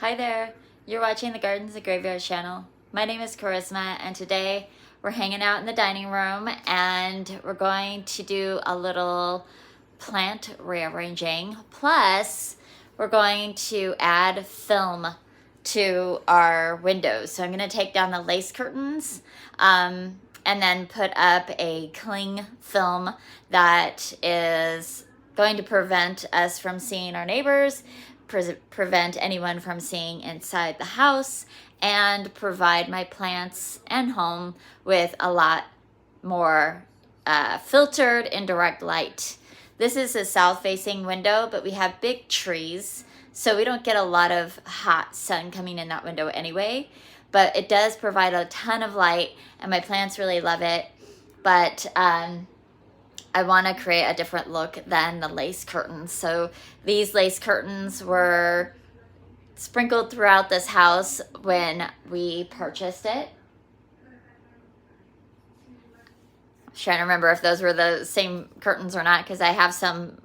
Hi there, you're watching the Gardens and Graveyards channel. My name is Charisma and today we're hanging out in the dining room and we're going to do a little plant rearranging. Plus, we're going to add film to our windows. So I'm going to take down the lace curtains and then put up a cling film that is going to prevent us from seeing our neighbors, prevent anyone from seeing inside the house, and provide my plants and home with a lot more filtered indirect light. This is a south-facing window, but we have big trees, so we don't get a lot of hot sun coming in that window anyway. But it does provide a ton of light, and my plants really love it. But I want to create a different look than the lace curtains. So these lace curtains were sprinkled throughout this house when we purchased it. I'm trying to remember if those were the same curtains or not, because I have some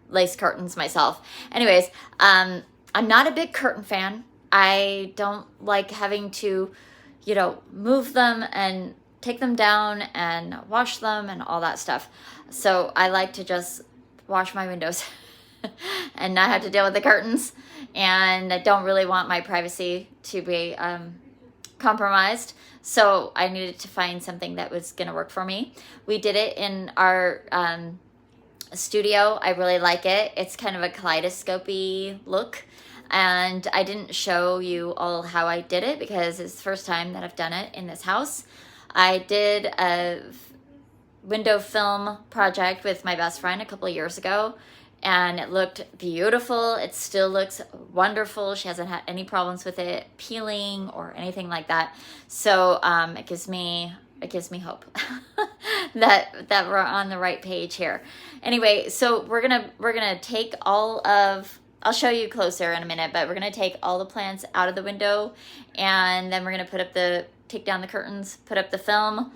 lace curtains myself. Anyways, I'm not a big curtain fan. I don't like having to, move them and take them down and wash them and all that stuff. So I like to just wash my windows and not have to deal with the curtains. And I don't really want my privacy to be compromised. So I needed to find something that was going to work for me. We did it in our studio. I really like it. It's kind of a kaleidoscopy look. And I didn't show you all how I did it because it's the first time that I've done it in this house. I did a window film project with my best friend a couple of years ago, and it looked beautiful. It still looks wonderful. She hasn't had any problems with it peeling or anything like that. So it gives me hope that we're on the right page here. Anyway, so we're gonna take all of. I'll show you closer in a minute, but we're gonna take all the plants out of the window, and then we're gonna take down the curtains, put up the film,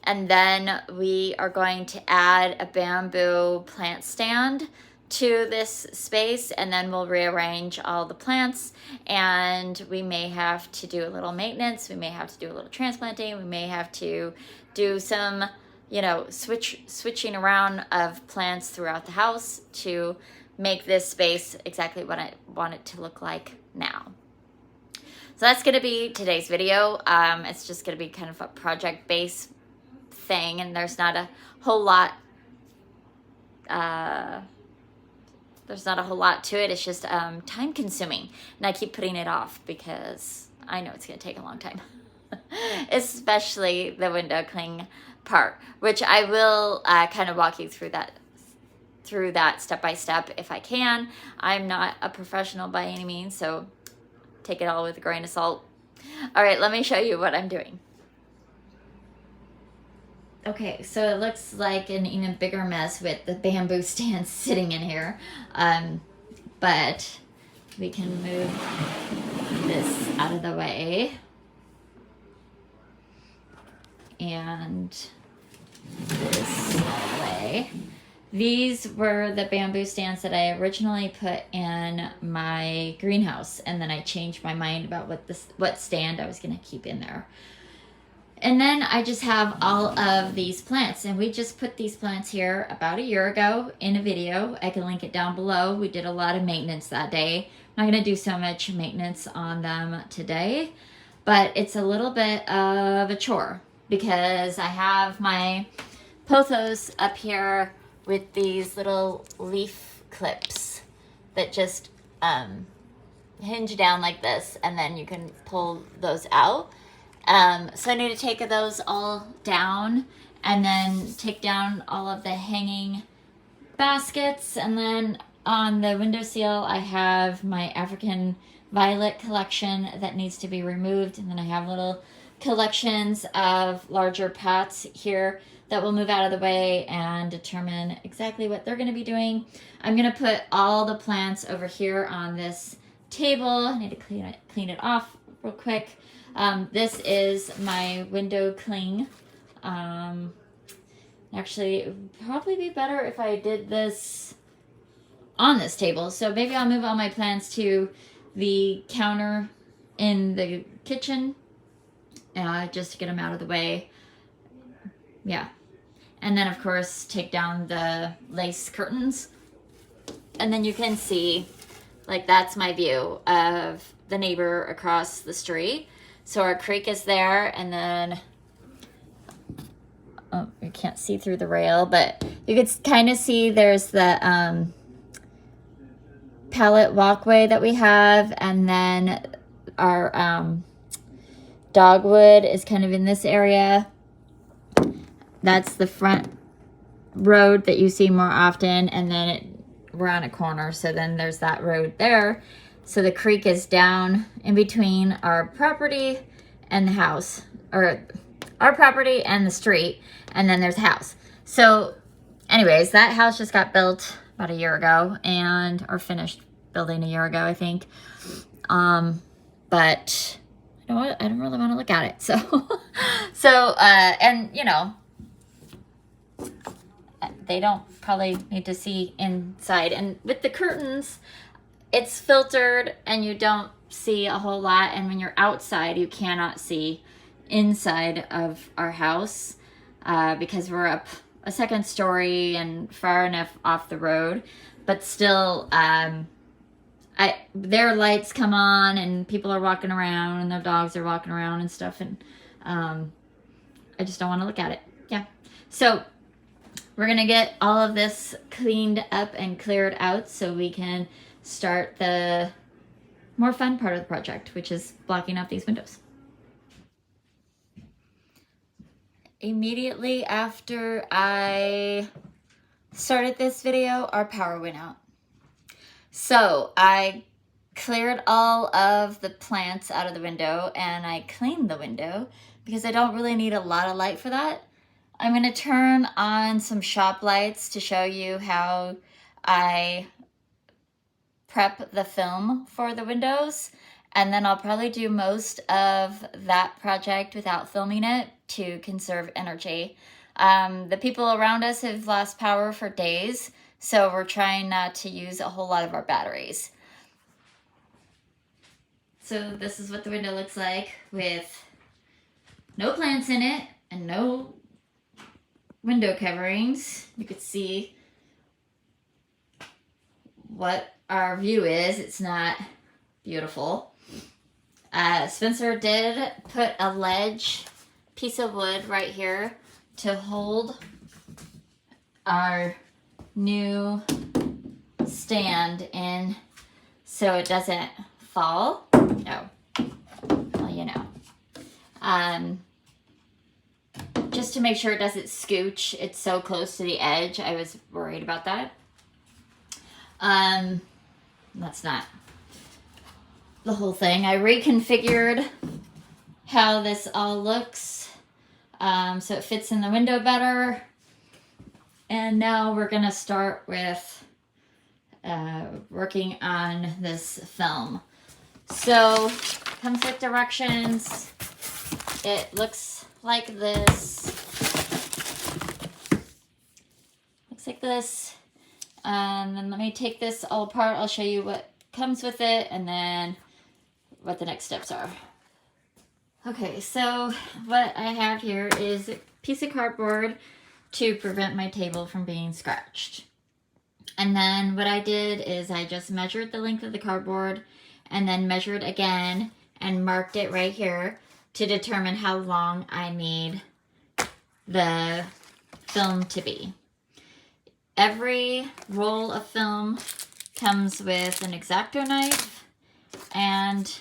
and then we are going to add a bamboo plant stand to this space, and then we'll rearrange all the plants, and we may have to do a little maintenance, we may have to do a little transplanting, we may have to do some, switching around of plants throughout the house to make this space exactly what I want it to look like now. So that's going to be today's video. It's just going to be kind of a project-based thing, and there's not a whole lot. There's not a whole lot to it. It's just time-consuming, and I keep putting it off because I know it's going to take a long time, especially the window cling part, which I will kind of walk you through that step by step if I can. I'm not a professional by any means, so take it all with a grain of salt. All right, let me show you what I'm doing. Okay, so it looks like an even bigger mess with the bamboo stand sitting in here. But we can move this out of the way. And this out of the way. These were the bamboo stands that I originally put in my greenhouse, and then I changed my mind about what stand I was going to keep in there. And then I just have all of these plants, and we just put these plants here about a year ago in a video. I can link it down below. We did a lot of maintenance that day. I'm not going to do so much maintenance on them today, but it's a little bit of a chore because I have my pothos up here with these little leaf clips that just hinge down like this, and then you can pull those out. So I need to take those all down, and then take down all of the hanging baskets, and then on the windowsill I have my African violet collection that needs to be removed, and then I have little collections of larger pots here that will move out of the way and determine exactly what they're going to be doing. I'm going to put all the plants over here on this table. I need to clean it off real quick. This is my window cling. Actually, it would probably be better if I did this on this table. So maybe I'll move all my plants to the counter in the kitchen, just to get them out of the way. Yeah. And then, of course, take down the lace curtains. And then you can see, like, that's my view of the neighbor across the street. So our creek is there, and then, oh, you can't see through the rail, but you could kind of see there's the pallet walkway that we have, and then our dogwood is kind of in this area. That's the front road that you see more often, and then we're on a corner, so then there's that road there. So the creek is down in between our property and the house, or our property and the street, and then there's a house. So anyways, that house just got built about a year ago, or finished building a year ago, I think. But you know what? I don't really want to look at it. So, and you know, they don't probably need to see inside. And with the curtains, it's filtered and you don't see a whole lot. And when you're outside, you cannot see inside of our house because we're up a second story and far enough off the road. But still, their lights come on and people are walking around and their dogs are walking around and stuff. And I just don't want to look at it. Yeah. So we're going to get all of this cleaned up and cleared out so we can start the more fun part of the project, which is blocking out these windows. Immediately after I started this video, our power went out. So I cleared all of the plants out of the window and I cleaned the window because I don't really need a lot of light for that. I'm going to turn on some shop lights to show you how I prep the film for the windows. And then I'll probably do most of that project without filming it to conserve energy. The people around us have lost power for days, so we're trying not to use a whole lot of our batteries. So this is what the window looks like with no plants in it and no window coverings. You could see what our view is. It's not beautiful. Spencer did put a ledge piece of wood right here to hold our new stand in so it doesn't fall. No. Well, you know. Just to make sure it doesn't scooch. It's so close to the edge. I was worried about that. That's not the whole thing. I reconfigured how this all looks so it fits in the window better. And now we're gonna start with working on this film. So comes with directions. It looks like this. Looks like this. And then let me take this all apart. I'll show you what comes with it and then what the next steps are. Okay, so what I have here is a piece of cardboard to prevent my table from being scratched. And then what I did is I just measured the length of the cardboard and then measured again and marked it right here to determine how long I need the film to be. Every roll of film comes with an X-Acto knife and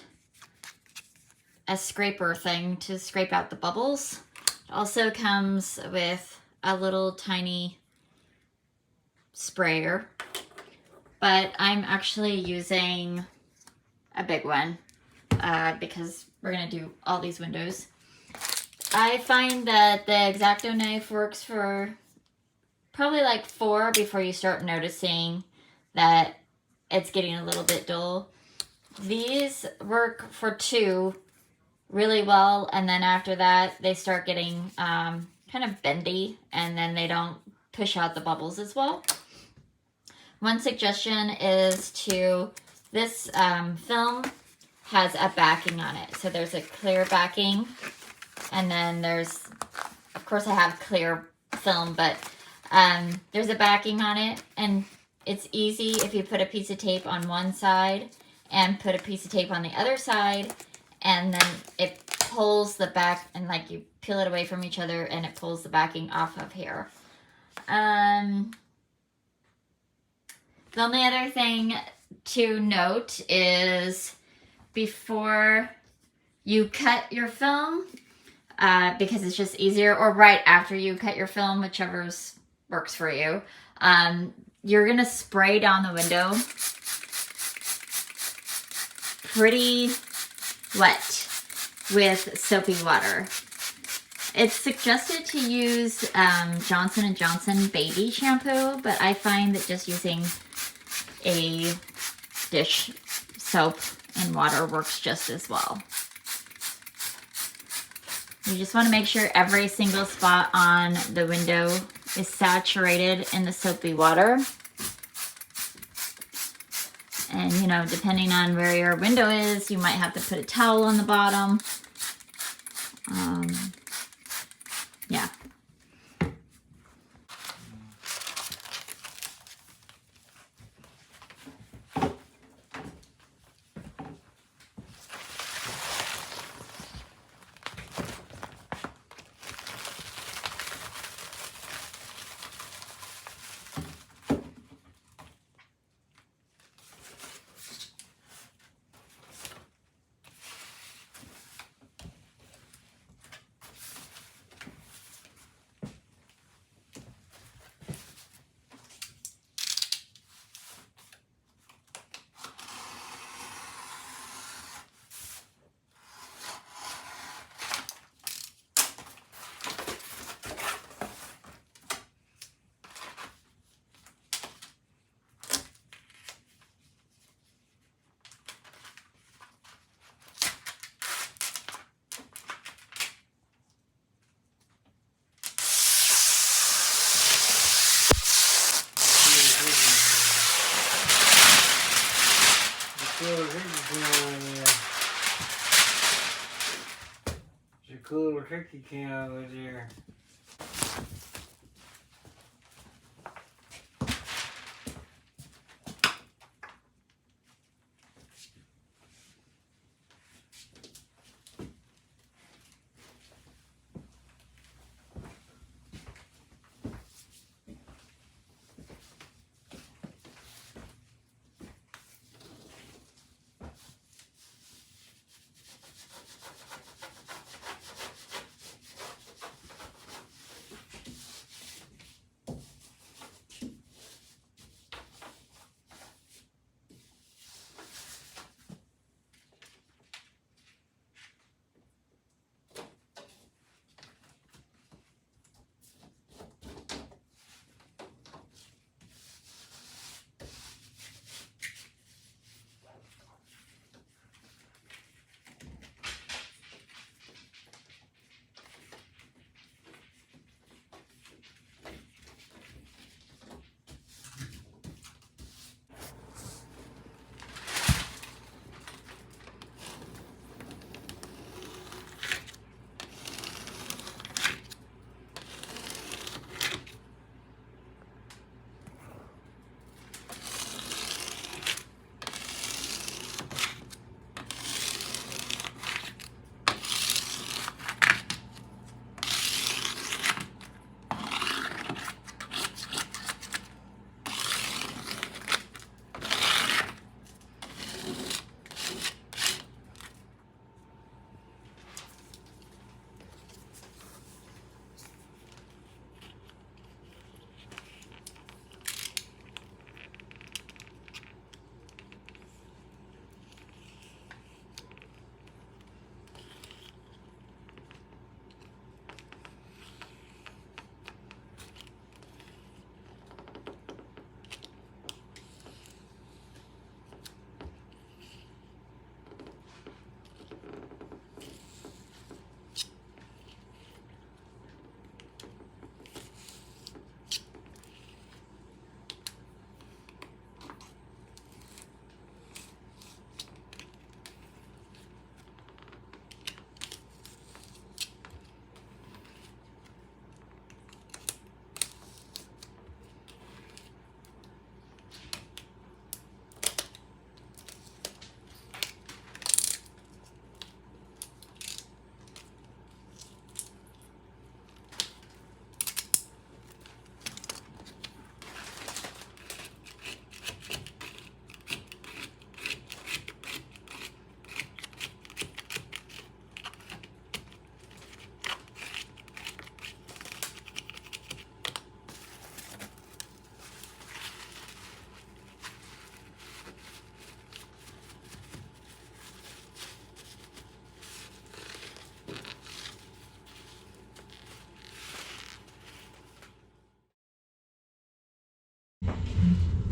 a scraper thing to scrape out the bubbles. It also comes with a little tiny sprayer, but I'm actually using a big one because we're gonna do all these windows. I find that the X-Acto knife works for probably like 4 before you start noticing that it's getting a little bit dull. These work for 2 really well, and then after that they start getting kind of bendy and then they don't push out the bubbles as well. One suggestion is to This film has a backing on it. So there's a clear backing, and then there's, of course I have clear film, but there's a backing on it, and it's easy if you put a piece of tape on one side and put a piece of tape on the other side, and then it pulls the back, and like you peel it away from each other and it pulls the backing off of here. The only other thing to note is before you cut your film, because it's just easier, or right after you cut your film, whichever works for you, you're gonna spray down the window pretty wet with soapy water. It's suggested to use Johnson & Johnson baby shampoo, but I find that just using a dish soap and water works just as well. You just want to make sure every single spot on the window is saturated in the soapy water. And, you know, depending on where your window is, you might have to put a towel on the bottom. Yeah. Cool little turkey can over there.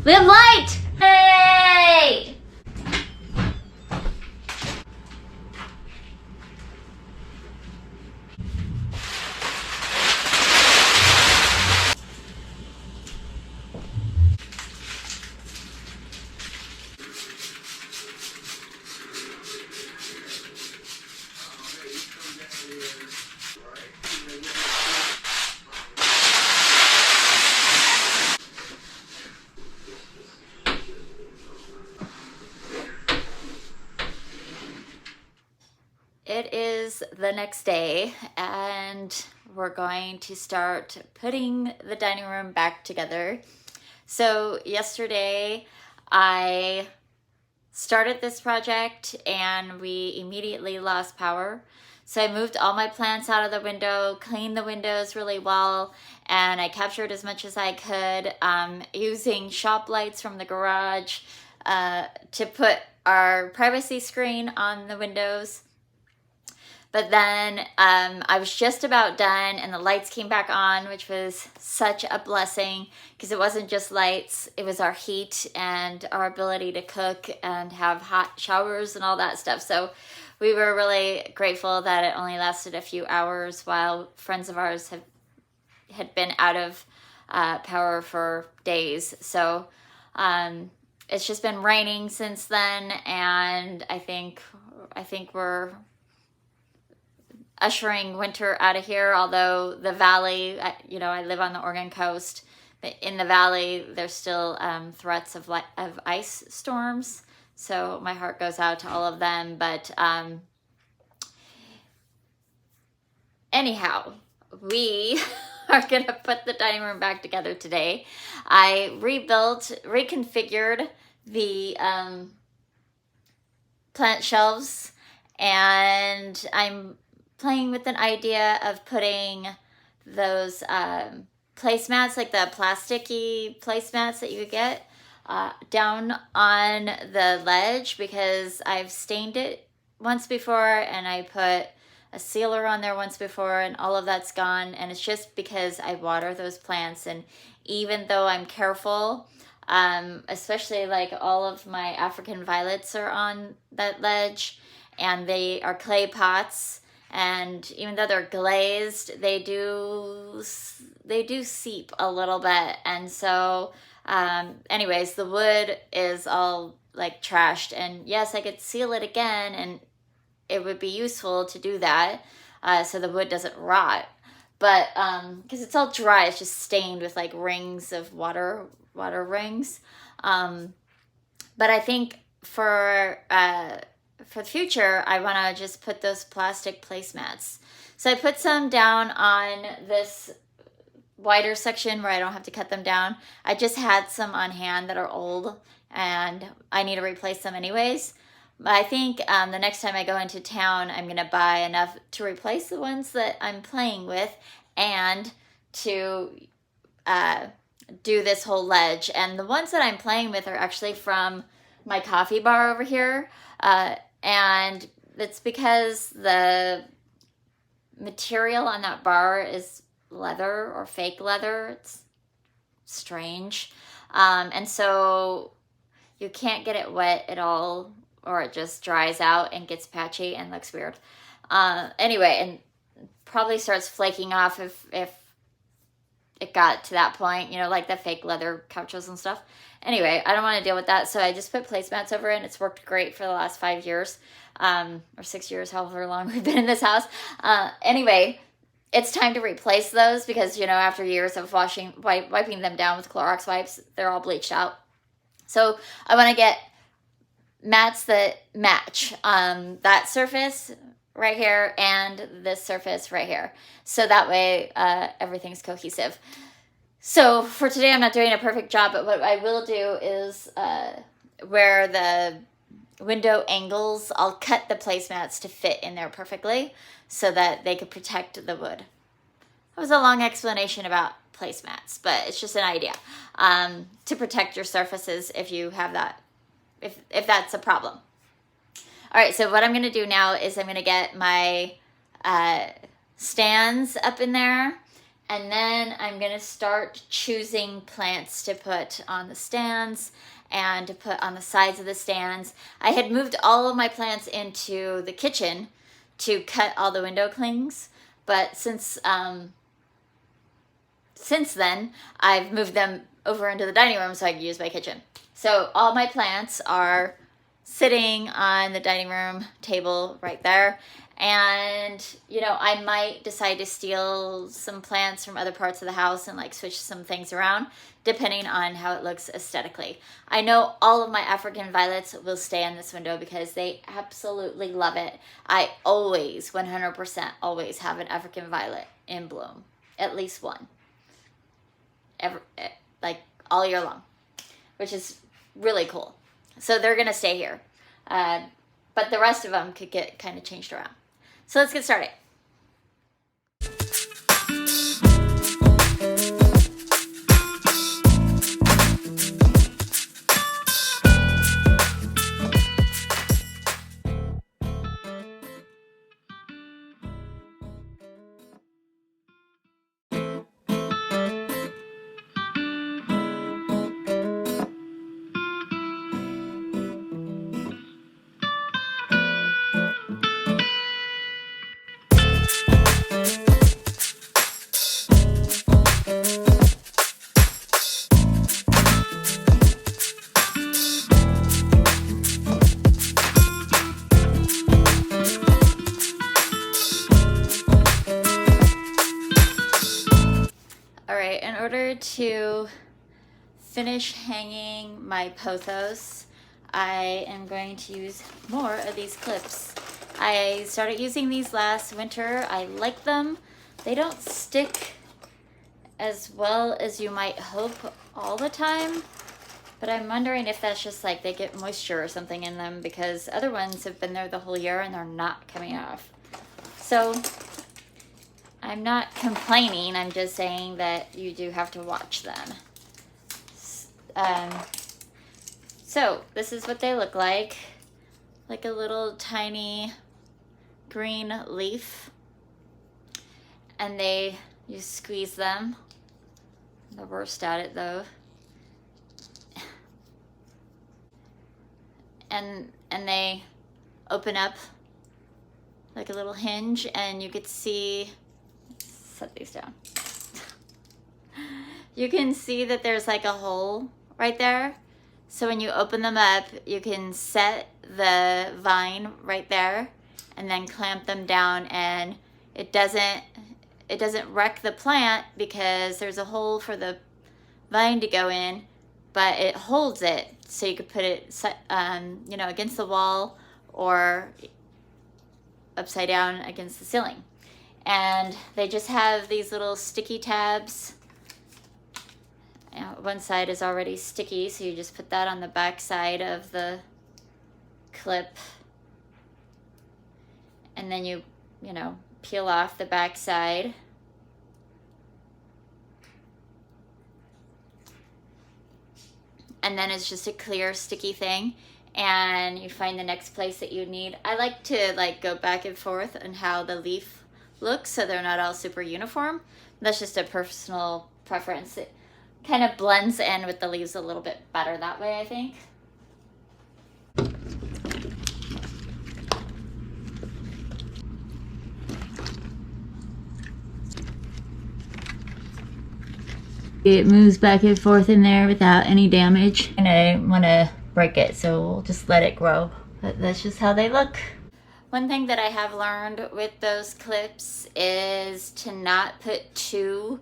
We have light! Hey! It is the next day and we're going to start putting the dining room back together. So yesterday I started this project and we immediately lost power. So I moved all my plants out of the window, cleaned the windows really well, and I captured as much as I could using shop lights from the garage to put our privacy screen on the windows. But then I was just about done and the lights came back on, which was such a blessing because it wasn't just lights, it was our heat and our ability to cook and have hot showers and all that stuff. So we were really grateful that it only lasted a few hours while friends of ours had been out of power for days. So it's just been raining since then, and I think we're ushering winter out of here, although the valley, I live on the Oregon coast, but in the valley there's still threats of ice storms, so my heart goes out to all of them. But anyhow, we are gonna put the dining room back together today. I reconfigured the plant shelves, and I'm playing with an idea of putting those placemats, like the plasticky placemats that you could get, down on the ledge, because I've stained it once before and I put a sealer on there once before and all of that's gone, and it's just because I water those plants. And even though I'm careful, especially like all of my African violets are on that ledge and they are clay pots, and even though they're glazed, they do seep a little bit. And so anyways, the wood is all like trashed, and yes, I could seal it again and it would be useful to do that so the wood doesn't rot. But because it's all dry, it's just stained with like rings of water rings. But I think for the future, I want to just put those plastic placemats. So I put some down on this wider section where I don't have to cut them down. I just had some on hand that are old and I need to replace them anyways. But I think the next time I go into town, I'm going to buy enough to replace the ones that I'm playing with and to do this whole ledge. And the ones that I'm playing with are actually from my coffee bar over here. And it's because the material on that bar is leather or fake leather. It's strange. And so you can't get it wet at all, or it just dries out and gets patchy and looks weird. Anyway, and probably starts flaking off if it got to that point, like the fake leather couches and stuff. Anyway, I don't want to deal with that, so I just put placemats over it, and it's worked great for the last 5 years, or 6 years, however long we've been in this house. Anyway, it's time to replace those because, after years of wiping them down with Clorox wipes, they're all bleached out. So I want to get mats that match that surface right here and this surface right here. So that way everything's cohesive. So for today, I'm not doing a perfect job, but what I will do is where the window angles, I'll cut the placemats to fit in there perfectly so that they could protect the wood. That was a long explanation about placemats, but it's just an idea to protect your surfaces if you have that, if that's a problem. All right, so what I'm going to do now is I'm going to get my stands up in there, And then I'm gonna start choosing plants to put on the stands and to put on the sides of the stands. I had moved all of my plants into the kitchen to cut all the window clings, but since then I've moved them over into the dining room so I can use my kitchen. So all my plants are sitting on the dining room table right there. And, you know, I might decide to steal some plants from other parts of the house and like switch some things around depending on how it looks aesthetically. I know all of my African violets will stay in this window because they absolutely love it. I always, 100% always have an African violet in bloom, at least one, like all year long, which is really cool. So they're gonna stay here, but the rest of them could get kind of changed around. So let's get started. In order to finish hanging my pothos, I am going to use more of these clips. I started using these last winter. I like them. They don't stick as well as you might hope all the time, but I'm wondering if that's just like they get moisture or something in them, because other ones have been there the whole year and they're not coming off. So I'm not complaining, I'm just saying that you do have to watch them. So this is what they look like a little tiny green leaf. And you squeeze them. I'm the worst at it though. And they open up like a little hinge, and you could see, set these down. You can see that there's like a hole right there. So when you open them up, you can set the vine right there and then clamp them down, and it doesn't wreck the plant because there's a hole for the vine to go in, but it holds it so you could put it you know, against the wall or upside down against the ceiling. And they just have these little sticky tabs. One side is already sticky, so you just put that on the back side of the clip. And then you know, peel off the back side. And then it's just a clear sticky thing. And you find the next place that you need. I like to like go back and forth on how the leaf looks so they're not all super uniform. That's just a personal preference. It kind of blends in with the leaves a little bit better that way, I think. It moves back and forth in there without any damage, and I don't want to break it, so we'll just let it grow. But that's just how they look. One thing that I have learned with those clips is to not put two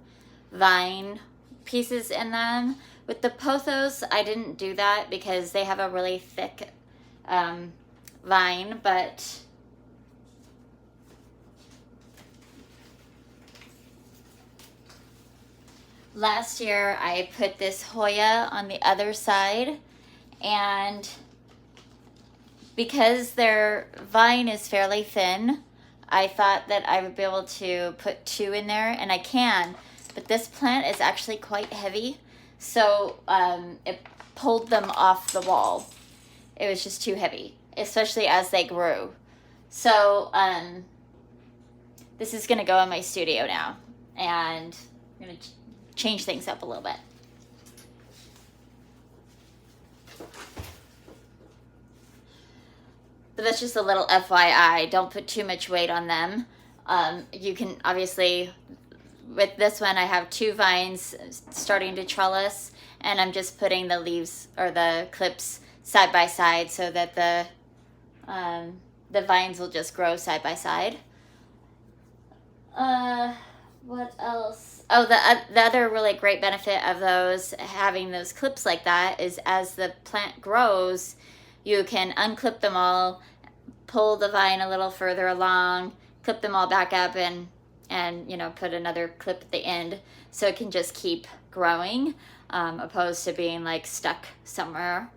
vine pieces in them. With the pothos, I didn't do that because they have a really thick vine, but last year I put this Hoya on the other side, and because their vine is fairly thin, I thought that I would be able to put two in there, and I can, but this plant is actually quite heavy, so it pulled them off the wall. It was just too heavy, especially as they grew. So this is gonna go in my studio now, and I'm going to change things up a little bit. But that's just a little FYI. Don't put too much weight on them. You can obviously, with this one, I have 2 vines starting to trellis, and I'm just putting the leaves or the clips side by side so that the vines will just grow side by side. What else? Oh, the other really great benefit of those, having those clips like that, is as the plant grows, you can unclip them all, pull the vine a little further along, clip them all back up, and you know, put another clip at the end, so it can just keep growing, opposed to being like stuck somewhere.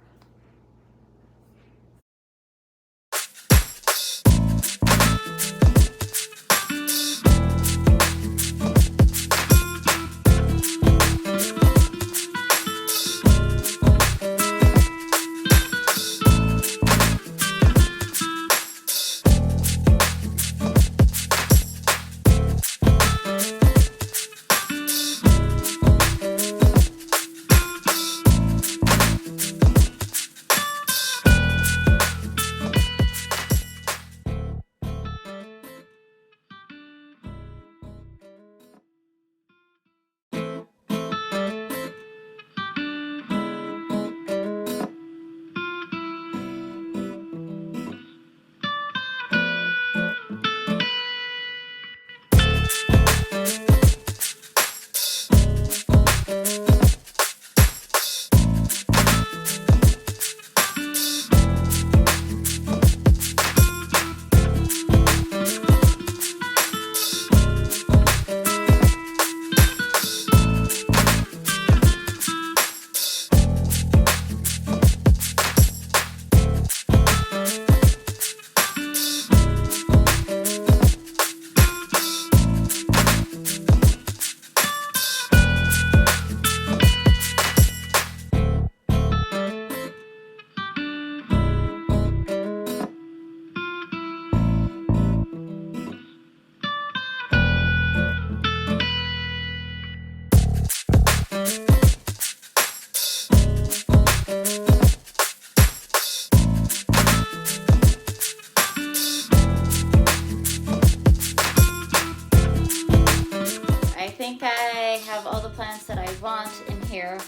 I have all the plants that I want in here.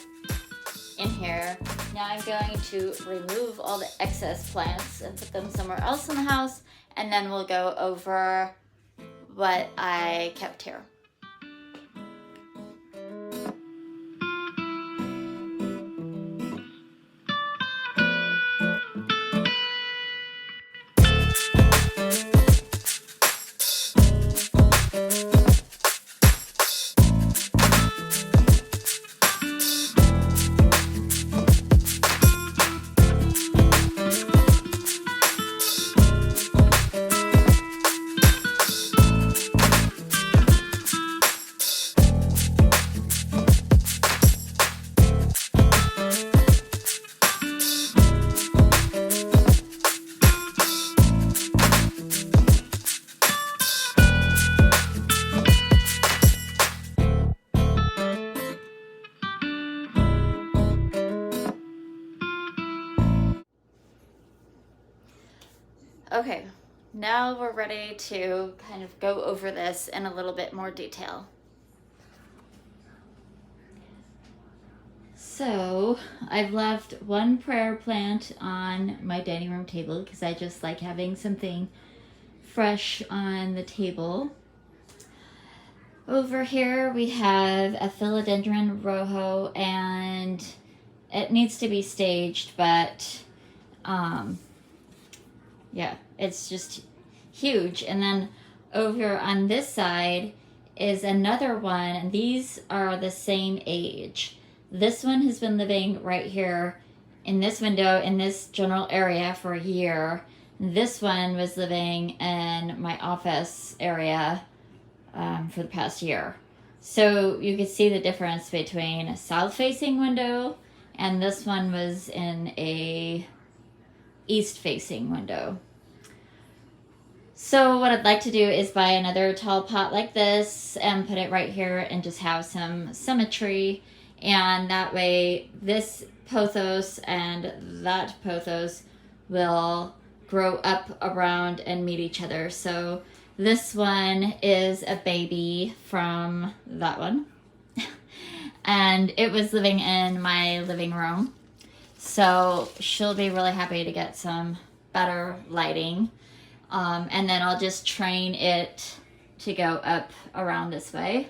Now I'm going to remove all the excess plants and put them somewhere else in the house, and then we'll go over what I kept here. Okay, now we're ready to kind of go over this in a little bit more detail. So I've left one prayer plant on my dining room table because I just like having something fresh on the table. Over here we have a philodendron rojo, and it needs to be staged, but yeah, it's just huge. And then over on this side is another one, and these are the same age. This one has been living right here in this window in this general area for a year. This one was living in my office area for the past year. So you could see the difference between a south-facing window, and this one was in a east-facing window. So what I'd like to do is buy another tall pot like this and put it right here and just have some symmetry. And that way this pothos and that pothos will grow up around and meet each other. So this one is a baby from that one. And it was living in my living room. So she'll be really happy to get some better lighting. And then I'll just train it to go up around this way.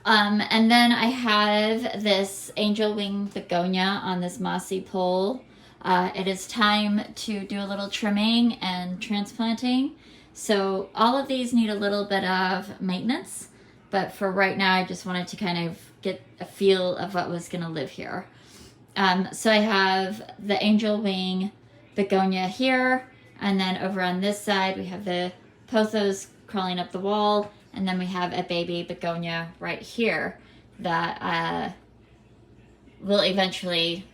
And then I have this angel wing begonia on this mossy pole. It is time to do a little trimming and transplanting. So all of these need a little bit of maintenance, but for right now I just wanted to kind of get a feel of what was going to live here. So I have the angel wing begonia here, and then over on this side we have the pothos crawling up the wall, and then we have a baby begonia right here that will eventually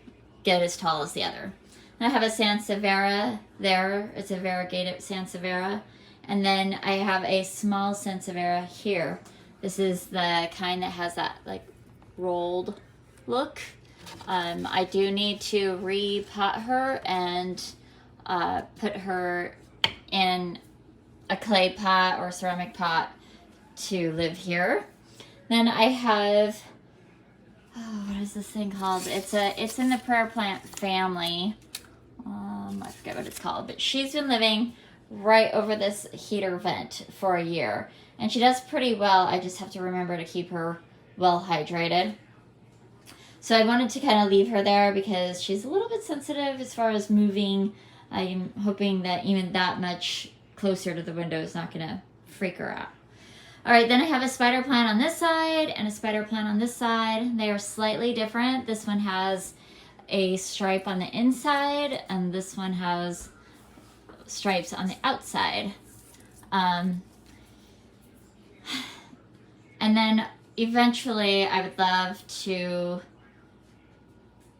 get as tall as the other. And I have a sansevieria there. It's a variegated sansevieria. And then I have a small sansevieria here. This is the kind that has that like rolled look. I do need to repot her and put her in a clay pot or ceramic pot to live here. Then I have, what is this thing called? It's in the prayer plant family. I forget what it's called, but she's been living right over this heater vent for a year, and she does pretty well. I just have to remember to keep her well hydrated. So I wanted to kind of leave her there because she's a little bit sensitive as far as moving. I'm hoping that even that much closer to the window is not going to freak her out. All right, then I have a spider plant on this side and a spider plant on this side. They are slightly different. This one has a stripe on the inside, and this one has stripes on the outside. And then eventually I would love to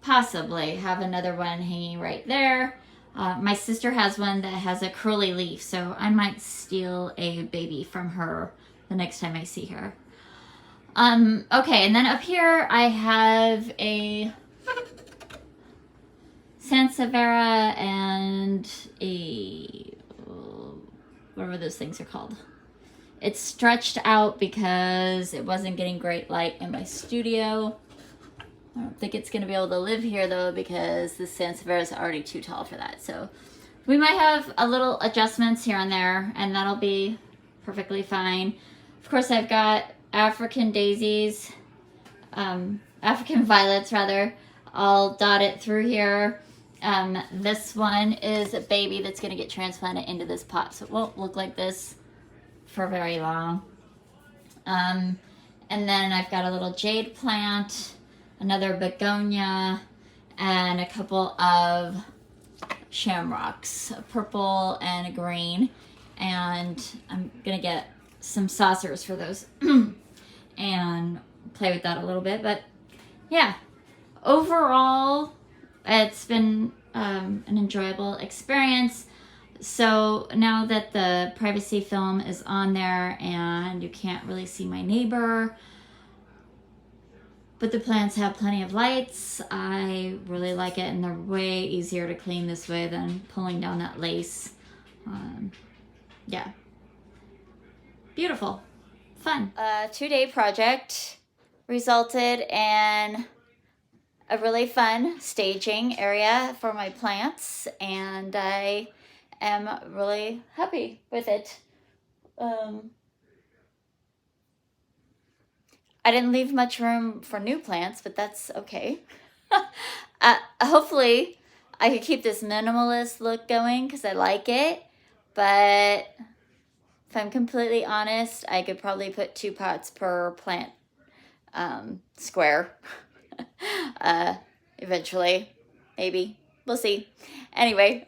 possibly have another one hanging right there. My sister has one that has a curly leaf, so I might steal a baby from her the next time I see her. Okay, and then up here I have a sansevieria and a, whatever those things are called. It's stretched out because it wasn't getting great light in my studio. I don't think it's going to be able to live here though, because the sansevieria is already too tall for that. So we might have a little adjustments here and there, and that'll be perfectly fine. Of course, I've got African daisies, African violets rather, all dotted through here. This one is a baby that's going to get transplanted into this pot, so it won't look like this for very long. And then I've got a little jade plant, another begonia, and a couple of shamrocks, a purple and a green. And I'm going to get some saucers for those and play with that a little bit. But yeah, overall, it's been an enjoyable experience. So now that the privacy film is on there and you can't really see my neighbor, but the plants have plenty of lights, I really like it, and they're way easier to clean this way than pulling down that lace. Yeah. Beautiful. Fun. A 2-day project resulted in a really fun staging area for my plants, and I am really happy with it. I didn't leave much room for new plants, but that's okay. Hopefully I could keep this minimalist look going because I like it, but if I'm completely honest, I could probably put 2 pots per plant square eventually, maybe. We'll see. Anyway,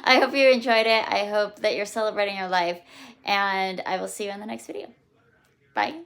I hope you enjoyed it. I hope that you're celebrating your life, and I will see you in the next video. Bye.